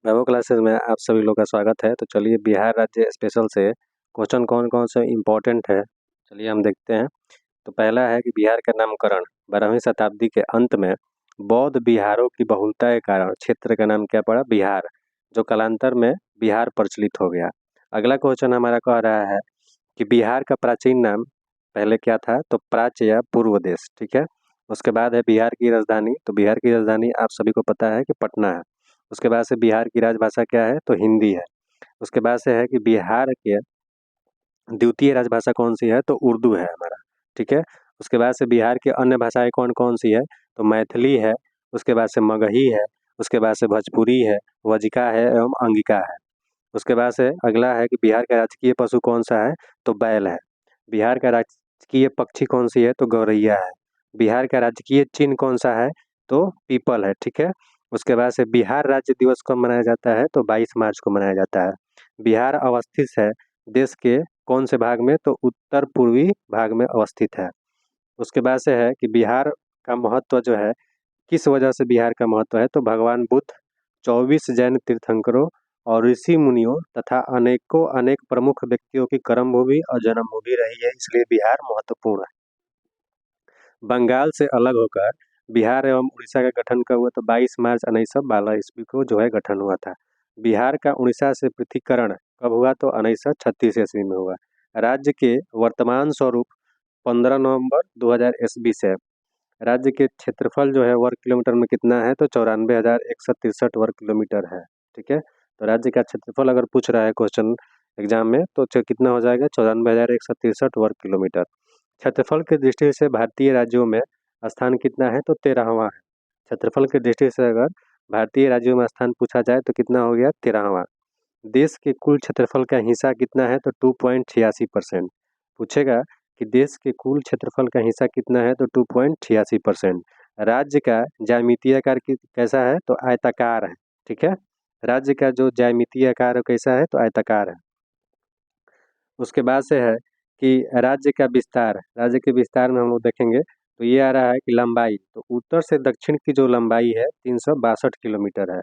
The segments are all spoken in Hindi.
वैभव क्लासेस में आप सभी लोग का स्वागत है। तो चलिए बिहार राज्य स्पेशल से क्वेश्चन कौन कौन से इम्पोर्टेंट है, चलिए हम देखते हैं। तो पहला है कि बिहार का नामकरण 12वीं शताब्दी के अंत में बौद्ध बिहारों की बहुलता के कारण क्षेत्र का नाम क्या पड़ा, बिहार, जो कालांतर में बिहार प्रचलित हो गया। अगला क्वेश्चन हमारा कह रहा है कि बिहार का प्राचीन नाम पहले क्या था, तो प्राच्य या पूर्व देश। ठीक है। उसके बाद है बिहार की राजधानी, तो बिहार की राजधानी आप सभी को पता है कि पटना है। उसके बाद से बिहार की राजभाषा क्या है, तो हिंदी है। उसके बाद से है कि बिहार के द्वितीय राजभाषा कौन सी है, तो उर्दू है हमारा। ठीक है। उसके बाद से बिहार की अन्य भाषाएं कौन कौन सी है, तो मैथिली है। उसके बाद से मगही है। उसके बाद से भोजपुरी है, वजिका है एवं अंगिका है। उसके बाद से अगला है कि बिहार का राजकीय पशु कौन सा है, तो बैल है। बिहार का राजकीय पक्षी कौन सी है, तो गौरैया है। बिहार का राजकीय चिन्ह कौन सा है, तो पीपल है। ठीक है। उसके बाद से बिहार राज्य दिवस कब मनाया जाता है, तो 22 मार्च को मनाया जाता है। बिहार अवस्थित है देश के कौन से भाग में, तो उत्तर पूर्वी भाग में अवस्थित है। उसके बाद से है कि बिहार का महत्व जो है, किस वजह से बिहार का महत्व है, तो भगवान बुद्ध, 24 जैन तीर्थंकरों और ऋषि मुनियों तथा अनेकों अनेक प्रमुख व्यक्तियों की कर्मभूमि और जन्मभूमि रही है, इसलिए बिहार महत्वपूर्ण है। बंगाल से अलग होकर बिहार एवं उड़ीसा का गठन कब हुआ, तो 22 मार्च 1912 ईस्वी को जो है गठन हुआ था। बिहार का उड़ीसा से पृथकीकरण कब हुआ, तो 1936 ईस्वी में हुआ। राज्य के वर्तमान स्वरूप 15 नवंबर 2000 ईस्वी से। राज्य के क्षेत्रफल जो है वर्ग किलोमीटर में कितना है, तो 94,163 वर्ग किलोमीटर है। ठीक है। तो राज्य का क्षेत्रफल अगर पूछ रहा है क्वेश्चन एग्जाम में, तो कितना हो जाएगा, 94,163 वर्ग किलोमीटर। क्षेत्रफल की दृष्टि से भारतीय राज्यों में स्थान कितना है, तो 13वां है। क्षेत्रफल की दृष्टि से अगर भारतीय राज्यों में स्थान पूछा जाए तो कितना हो गया, 13वां। देश के कुल क्षेत्रफल का हिस्सा कितना है, तो 2.86%। पूछेगा कि देश के कुल क्षेत्रफल का हिस्सा कितना है, तो 2.86%। राज्य का ज्यामितीय आकार कैसा है, तो आयताकार है। ठीक है। राज्य का जो ज्यामितीय आकार कैसा है, तो आयताकार है। उसके बाद से है कि राज्य का विस्तार, राज्य के विस्तार में हम लोग देखेंगे तो ये आ रहा है कि लंबाई, तो उत्तर से दक्षिण की जो लंबाई है 362 किलोमीटर है।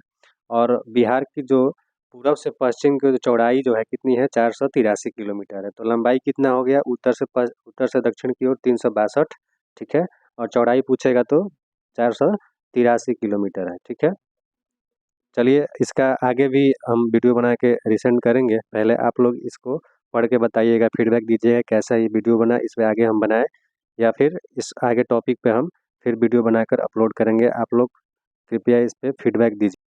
और बिहार की जो पूर्व से पश्चिम की जो चौड़ाई जो है कितनी है, 483 किलोमीटर है। तो लंबाई कितना हो गया, उत्तर से दक्षिण की ओर 362। ठीक है। और चौड़ाई पूछेगा तो 483 किलोमीटर है। ठीक है। चलिए इसका आगे भी हम वीडियो बना के रिसेंड करेंगे। पहले आप लोग इसको पढ़ के बताइएगा, फीडबैक दीजिएगा कैसा ये वीडियो बना, इस पे आगे हम बनाएं या फिर इस आगे टॉपिक पे हम फिर वीडियो बनाकर अपलोड करेंगे। आप लोग कृपया इस पे फीडबैक दीजिए।